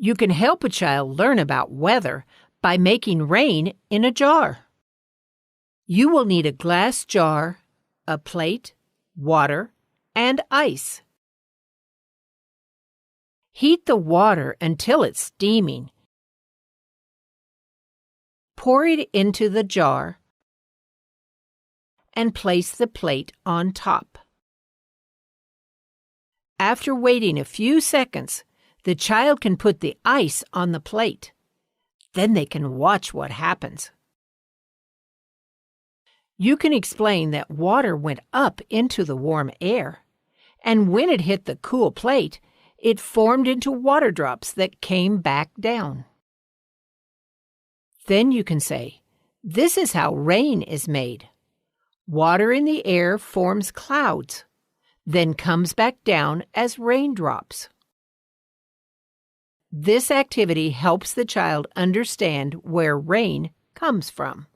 You can help a child learn about weather by making rain in a jar. You will need a glass jar, a plate, water, and ice. Heat the water until it's steaming. Pour it into the jar and place the plate on top. After waiting a few seconds, the child can put the ice on the plate. Then they can watch what happens. You can explain that water went up into the warm air, and when it hit the cool plate, it formed into water drops that came back down. Then you can say, "This is how rain is made. Water in the air forms clouds, then comes back down as raindrops." This activity helps the child understand where rain comes from.